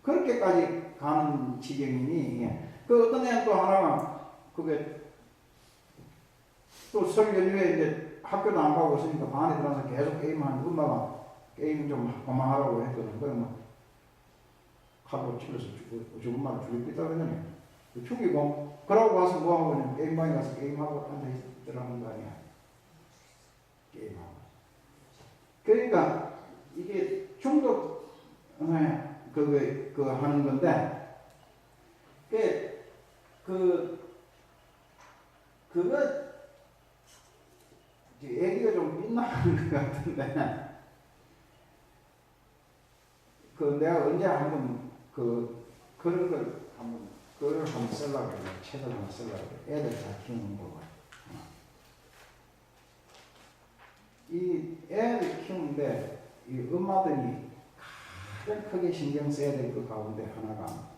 그렇게까지 가는 지경이니, 그 어떤 애는 또 하나가, 그게, 또 설 연휴에 이제 학교도 안 가고 있으니까 방 안에 들어가서 계속 게임하는 엄마가 게임 좀 그만하라고 했거든. 그러면 칼로 치면서 저 엄마를 죽였다 그러잖아요. 죽이고, 그러고 와서 뭐하고 그냥 게임방에 가서 게임하고 앉아있더라는 거 아니야. 게임하고. 그러니까 이게 중독, 그거 하는 건데, 그거, 얘기가 좀 빗나가는 것 같은데, 내가 언제 한번, 그런 걸 그걸 한번 쓰려고 그래요. 책을 한번 쓰려고 그래요. 애들 다 키우는 거고. 이 애를 키우는데, 이 엄마들이 가장 크게 신경 써야 될 것 가운데 하나가,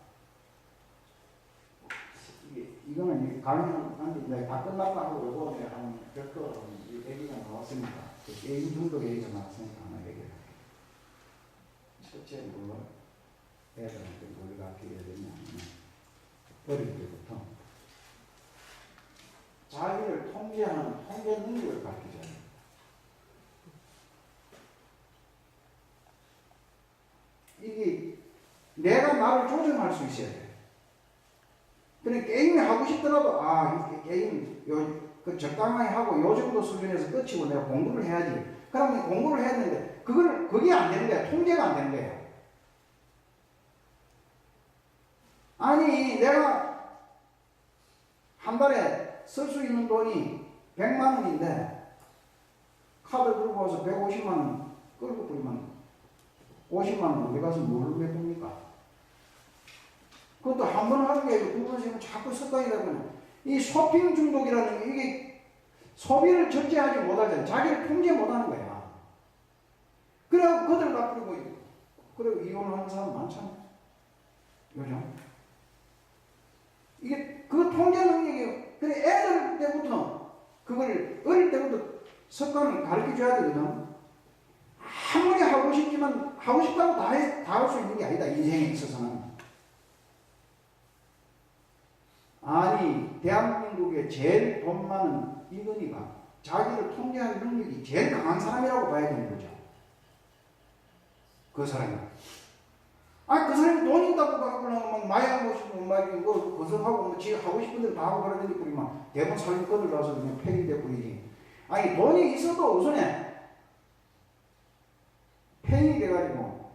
이거는 강의는 이제 다 끝났다고 요거 내가 한 별도로 얘기가 나왔으니까, 게임 중독 얘기가 나왔으니까 하나 얘기를 할게요. 첫째, 애들한테 뭘 가르쳐야 되냐면, 어릴 때부터 자기를 통제하는 통제 능력을 가르쳐줘야 돼요. 이게 내가 나를 조정할 수 있어야 돼. 그래, 게임이 하고 싶더라도, 이 게임, 적당하게 하고, 요 정도 수준에서 끝이고 내가 공부를 해야지. 그러면 공부를 해야 되는데, 그게 안 되는 거야. 통제가 안 되는 거야. 아니, 내가 한 달에 쓸 수 있는 돈이 100만 원인데, 카드 들고 와서 150만 원 끌고 버리면 50만 원 어디 가서 뭘 해봅니까? 그것도 한 번 하는 게 아니고 두 번씩 자꾸 습관이 되거든요. 이 쇼핑 중독이라는 게 이게 소비를 절제하지 못하잖아요. 자기를 통제 못하는 거야. 그래갖고 그들 나쁘고 있고. 그리고 이혼하는 사람 많잖아요. 요즘. 이게 그 통제 능력이, 그래 애들 때부터 그걸 어릴 때부터 습관을 가르쳐 줘야 되거든. 아무리 하고 싶지만 하고 싶다고 다 할 수 있는 게 아니다. 인생에 있어서는. 아니 대한민국의 제일 돈 많은 이건희가 자기를 통제하는 능력이 제일 강한 사람이라고 봐야 되는 거죠. 그 사람이. 그 사람이 돈 있다고 갖고 막 마약 모시고 뭐 거성하고 뭐 지가 하고 싶은 대로 다 하고 그러더니 뿌리 막 대본 살림 꺼들어서 그냥 폐기돼 뿌리지. 아니 돈이 있어도 우선에 폐인이 돼가지고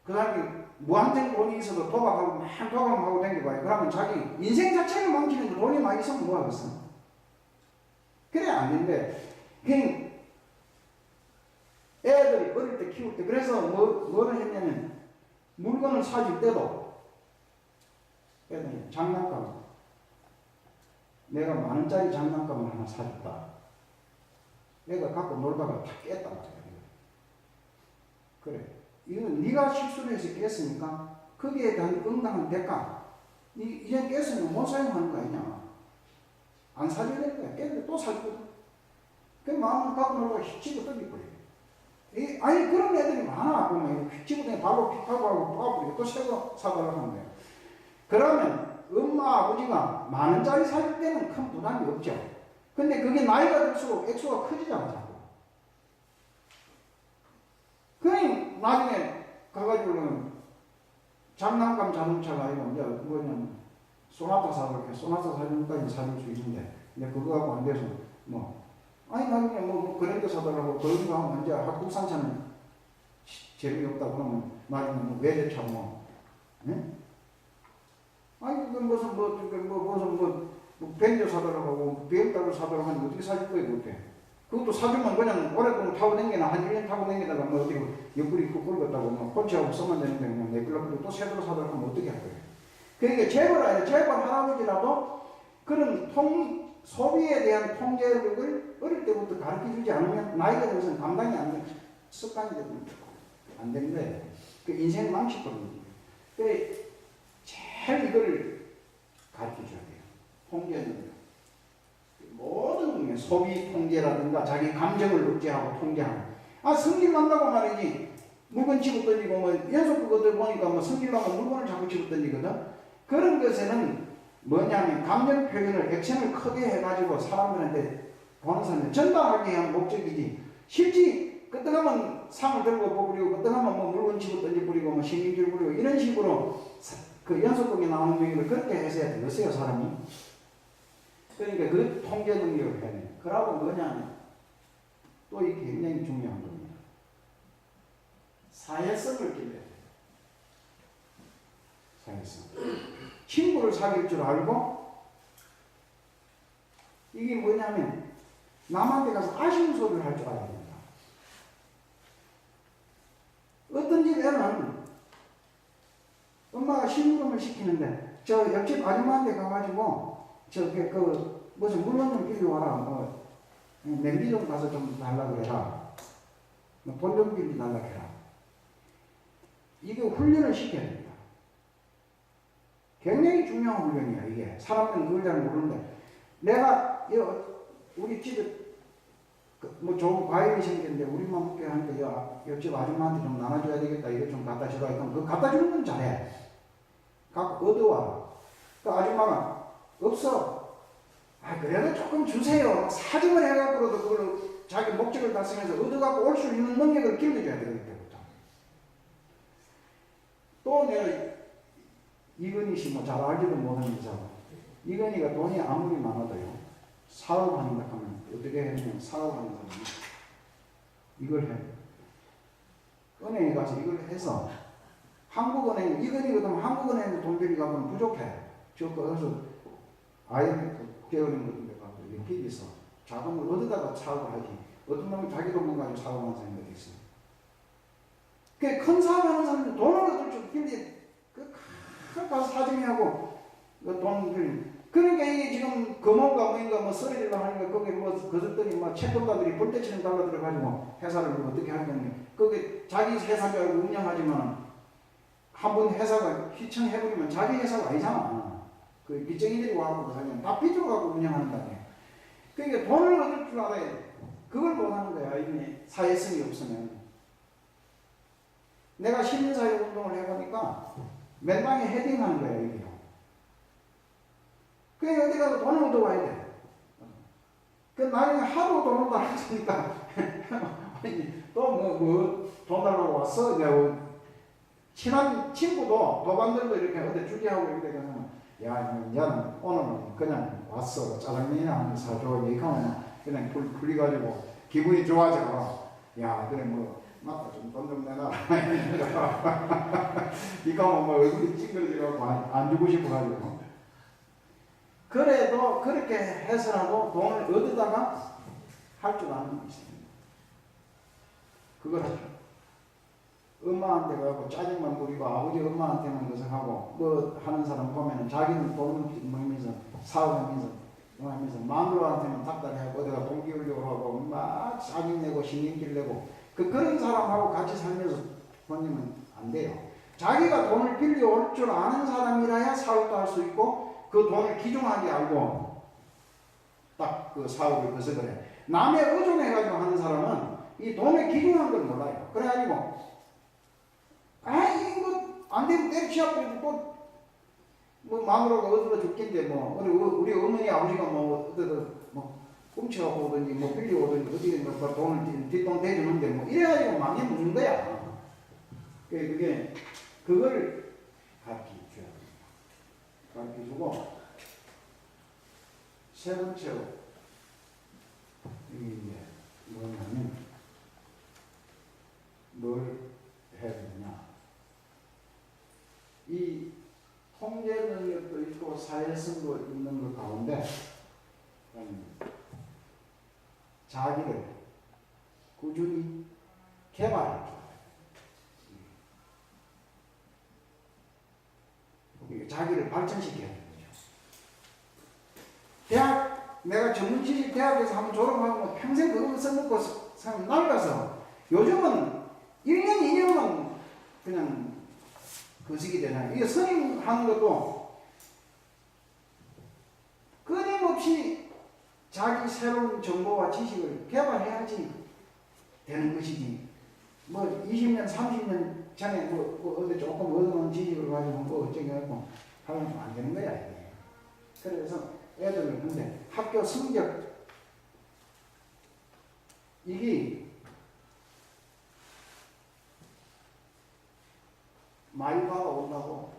그 사람이 무한정 돈이 있어도 도박하고 막 도박하고 다니고 그러면 자기 인생 자체를 망치는데 돈이 많이 있으면 뭐 하겠어? 그래 안 되는데 그냥 애들이 어릴 때 키울 때 그래서 뭐를 했냐면 물건을 사줄 때도 애들이 장난감 내가 10,000원짜리 장난감을 하나 사줬다. 내가 갖고 놀다가 다 깼단 말이야. 그래. 이건 네가 실수를 해서 깼으니까 거기에 대한 응당한 대가 이제 깼으면 못 사용하는 거 아니냐. 안 사줘야 되는 거야. 깼는데 또 사주거든. 그 마음을 갖고 놀다가 휙 치고 던져버려. 아니 그런 애들이 많아. 보면 휙 치고 그냥 발로 픽 하고 하고 빠버리고 또 새거 사달라고 하는 거야. 그러면 엄마 아버지가 10,000원짜리 사줄 때는 큰 부담이 없죠. 근데 그게 나이가 들수록 액수가 커지잖아 자꾸. 그러니 나중에 가가지고는 장난감 자동차가 아니고 이제 뭐냐면 소나타 사줄게. 소나타 사줄까지 사줄 수 있는데 근데 그거 하고 안 돼서 뭐 아니 나중에 뭐 그랜드 사달라고 그런 거 하면 이제 국산차는 재미없다 그러면 나중에 뭐 외제차 뭐 네? 아니 그 무슨 벤츠 사달라고 하고 BMW 사달라고 하는데 어떻게 사줄 거예요 그때? 그것도 사주면 그냥 오랫동안 타고 다니나 한 1년 타고 다니다가 뭐 어디 옆구리 그 굵었다고 뭐 펀치하고 써만 되는데 그냥 내끌라고 또 새로 사달라고 하면 어떻게 할 거예요? 그러니까 재벌 할아버지라도 그런 소비에 대한 통제력을 어릴 때부터 가르쳐 주지 않으면 나이가 들어서는 감당이 안 되는 습관이 되면 안 되는 거예요. 그 인생 망치거든요. 그래 제일 이걸 가르쳐 줘야 돼요. 통제는 모든 소비 통제라든가 자기 감정을 억제하고 통제하는. 성질 난다고 말이지. 물건 집어 던지고 뭐 연속 그것들 보니까 뭐 성질 나면 물건을 자꾸 집어 던지거든. 그런 것에는 뭐냐면 감정 표현을 액션을 크게 해가지고 사람들한테 보는 사람들 전달하기 위한 목적이지. 실제 끄떡하면 상을 들고 뽑으리고 끄떡하면 뭐 물건 집어 던져버리고 뭐 신경질 부리고 이런 식으로 그 연속극에 나오는 얘기를 그렇게 해서야 되겠어요 사람이. 그러니까 그 통제 능력을 해야 돼요. 그러고 뭐냐면 또 이게 굉장히 중요한 겁니다. 사회성을 길러야 돼요. 사회성. 친구를 사귈 줄 알고 이게 뭐냐면 남한테 가서 아쉬운 소리를 할 줄 알아야 됩니다. 어떤 집 애는 엄마가 심부름을 시키는데 저 옆집 아줌마한테 가가지고 무슨 물건 좀 빌려와라. 뭐 냄비 좀 가서 좀 달라고 해라. 뭐 돈 좀 빌려달라고 해라. 이게 훈련을 시켜야 됩니다. 굉장히 중요한 훈련이야 이게. 사람들은 그걸 잘 모르는데 내가 우리 집에 뭐 좋은 과일이 생겼는데 우리만 먹게 하니까 옆집 아줌마한테 좀 나눠줘야 되겠다. 이거 좀 갖다 주라. 그럼 그거 갖다 주는 건 잘해. 갖고 얻어와. 그 아줌마가 없어. 그래도 조금 주세요. 사정을 해갖고도 그걸 자기 목적을 달성해서 얻어갖고 올 수 있는 능력을 길러줘야 되기 때부터. 또 내가 이건희 씨 뭐 잘 알지도 못하면서 이건희가 돈이 아무리 많아도요. 사업한다 하면 어떻게 하냐면 사업하는 사람이 이걸 해. 은행에 가서 이걸 해서 한국은행 이건희가 그러면 한국은행에 돈 빌려가면 부족해. 그래서 IMF 깨어린 것도 가서 빌려서 자금을 얻어다가 사업을 하지. 어떤 놈이 자기 돈만 가지고 사업하는 사람이 있어. 큰 사업하는 사람들 돈을 얻을 줄 빌리 큰 가서 사정하고 돈 빌리. 그러니까 이게 지금 금호가 뭐인가 뭐 쓰레기를 하니까 거기 뭐 그들이 뭐 채권가들이 볼때치는 달라들어가지고 회사를 뭐 어떻게 하냐면 거기 자기 회사를 운영하지만 한번 회사가 휘청해버리면 자기 회사가 아니잖아. 그 빚쟁이들이 와갖고 하면 다 빚으로 갖고 운영하는 거 아니에요. 그러니까 돈을 얻을 줄 알아야 돼. 그걸 못하는 거야. 이게 사회성이 없으면. 내가 시민사회 운동을 해보니까 맨방에 헤딩하는 거야, 이게요. 그게 어디 가서 돈을 얻어와야 돼. 그 나중에 하도 돈을 달았으니까 돈 달라고 왔어. 내가 친한 친구도 도반들도 이렇게 어디 주기하고 이렇게 되면 야, 야, 오늘은 그냥 왔어. 짜장면이나 한 개 사줘. 얘기하면 그냥 풀리가지고 기분이 좋아져. 야, 그래, 맞다. 좀 돈 좀 내놔. 니가 뭐 얼굴이 찡그러지고 안 주고 싶어가지고. 그래도 그렇게 해서라도 돈을 얻어다가 할 줄 아는 게 있습니다. 그걸 하죠. 엄마한테 가고 짜증만 부리고 아버지 엄마한테만 그것을 하고 뭐 하는 사람 보면은 자기는 돈 모이면서 사업하면서 뭐 하면서 마누라한테만 답답해하고 어디가 돈 기울려고 하고 막 짜증내고 신경질 내고 그런 사람하고 같이 살면서 본인은 안 돼요. 자기가 돈을 빌려올 줄 아는 사람이라야 사업도 할 수 있고 그 돈을 기중하게 알고 딱 그 사업을 그래서 그래. 남의 의존해가지고 하는 사람은 이 돈에 기중한 걸 몰라요. 그래가지고 이거 안 되면 때려치워버리고 또 뭐 마누라가 어디다 죽겠는데 우리 어머니 아버지가 훔쳐갖고 오든지 빌려오든지 어디 돈을 뒷돈 대주는데 이래가지고 망해 먹는 거야. 그걸 가르쳐줘야 됩니다. 가르쳐주고 세 번째로 이게 이제 뭐냐면 뭘 해야 되느냐. 이 통제 능력도 있고 사회성도 있는 것 가운데 자기를 꾸준히 개발할 줄 알아요. 자기를 발전시켜야 되는 거죠. 내가 전문지식 대학에서 한번 졸업하고 평생 그거 써먹고 낡아서 요즘은 1년, 2년만 그냥 거시기 되잖아요. 이게 선임 하는 것도 끊임없이 자기 새로운 정보와 지식을 개발해야지 되는 것이지. 20년, 30년 전에 어디 조금 얻어놓은 지식을 가지고 어쩌고 하면 안 되는 거야, 이게. 그래서 애들은 근데 학교 성적 이게 많이 받아온다고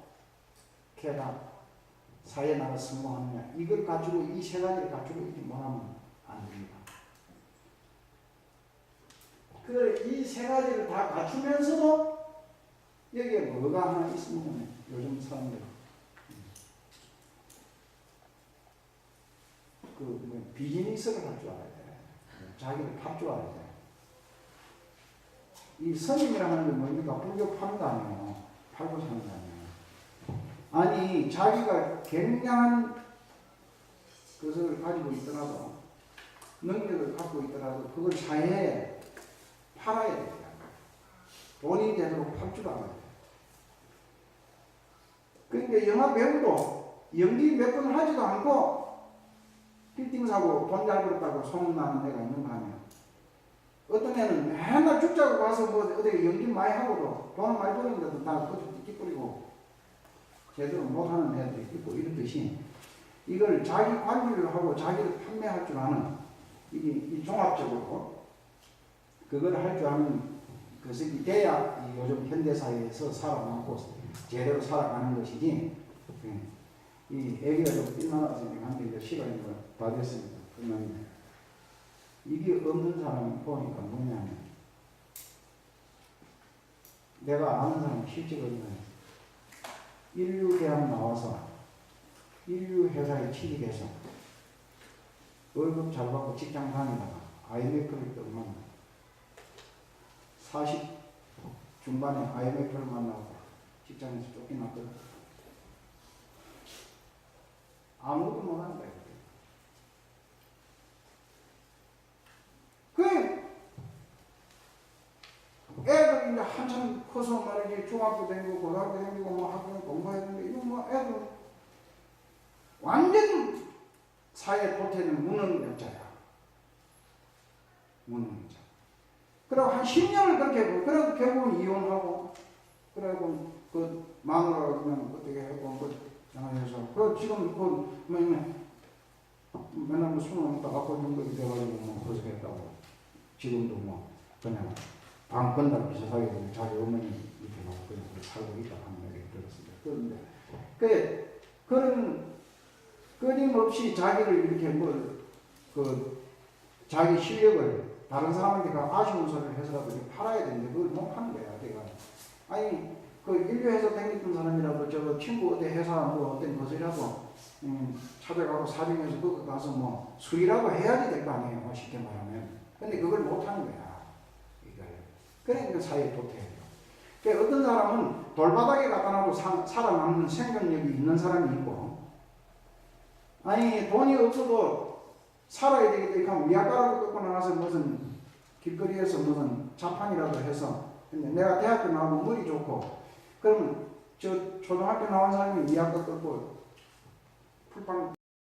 걔가 사회에 나가 성공하느냐 이걸 가지고 이 세 가지를 가지고 있지 못하면 안 됩니다. 이 세 가지를 다 갖추면서도 여기에 뭐가 하나 있으면 요즘 사람들 비즈니스를 할 줄 알아야 돼. 자기를 팔 줄 알아야 돼. 이 선임이라는 게 뭡니까? 불교 파는 거 아니에요. 팔고 사는 거 아니에요. 아니, 자기가 굉장한 것을 가지고 있더라도, 능력을 갖고 있더라도, 그걸 사회에 팔아야 돼요. 돈이 되도록 팔 줄 알아야 돼. 그러니까 영화 배우도 연기 몇 번 하지도 않고, 빌딩 사고 돈 잘 벌었다고 소문나는 데가 있는 거 아니에요. 어떤 애는 맨날 죽자고 가서 어디 연기 많이 하고도 돈을 많이 버는데도 다 그것도 끼뿌리고 제대로 못하는 애들이 있고 이렇듯이 이걸 자기 관리를 하고 자기를 판매할 줄 아는 이 종합적으로 그걸 할 줄 아는 것이 돼야 요즘 현대사회에서 살아남고 제대로 살아가는 것이지 이 애기가 좀 삐나가서 한데 이제 시간이 다 됐습니다. 그러면 이게 없는 사람이 보니까 뭐냐면 내가 아는 사람 실제로는 인류대학 나와서 인류회사에 취직해서 월급 잘 받고 직장 다니다가 IMF를 만나 40 중반에 IMF를 만나고 직장에서 쫓겨났거든. 아무것도 못하는 거예요. 애들 이제 한참 커서 말이지 중학교 다니고 고등학교 다니고 학교 공부해야 되는데 이거 애들 완전 사회 토태는 무너는 여자야. 무능이죠. 그리고 한 10년을 그렇게 하고, 그래도 결국은 이혼하고, 그리고 그 마누라가 그냥 어떻게 하고, 해서, 지금 맨날 뭐 술 먹다 아빠 중독이 돼가지고 고생했다고. 지금도 그냥 방 건달 비슷하게 자기 어머니 밑에 그냥 살고 있다 하는 얘기를 들었습니다. 그런데, 그런 끊임없이 자기를 이렇게 자기 실력을 다른 사람한테 아쉬운 소리를 해서라도 팔아야 되는데 그걸 못 하는 거야, 내가. 아니, 인류 회사 다녔던 사람이라도 저거 친구 어디 회사 어떤 것이라도 찾아가고 사정해서 거기 가서 수리라고 해야지 될 거 아니에요, 쉽게 말하면. 근데 그걸 못 하는 거야, 이걸. 그러니까 사회에 도태해요. 그러니까 어떤 사람은 돌바닥에 갖다 놔도 살아남는 생존력이 있는 사람이 있고, 아니, 돈이 없어도 살아야 되겠다 하면 위아까라도 꺾고 나가서 무슨 길거리에서 무슨 자판이라도 해서, 근데 내가 대학교 나오면 머리 좋고, 그러면 초등학교 나온 사람이 위아까 꺾고 풀빵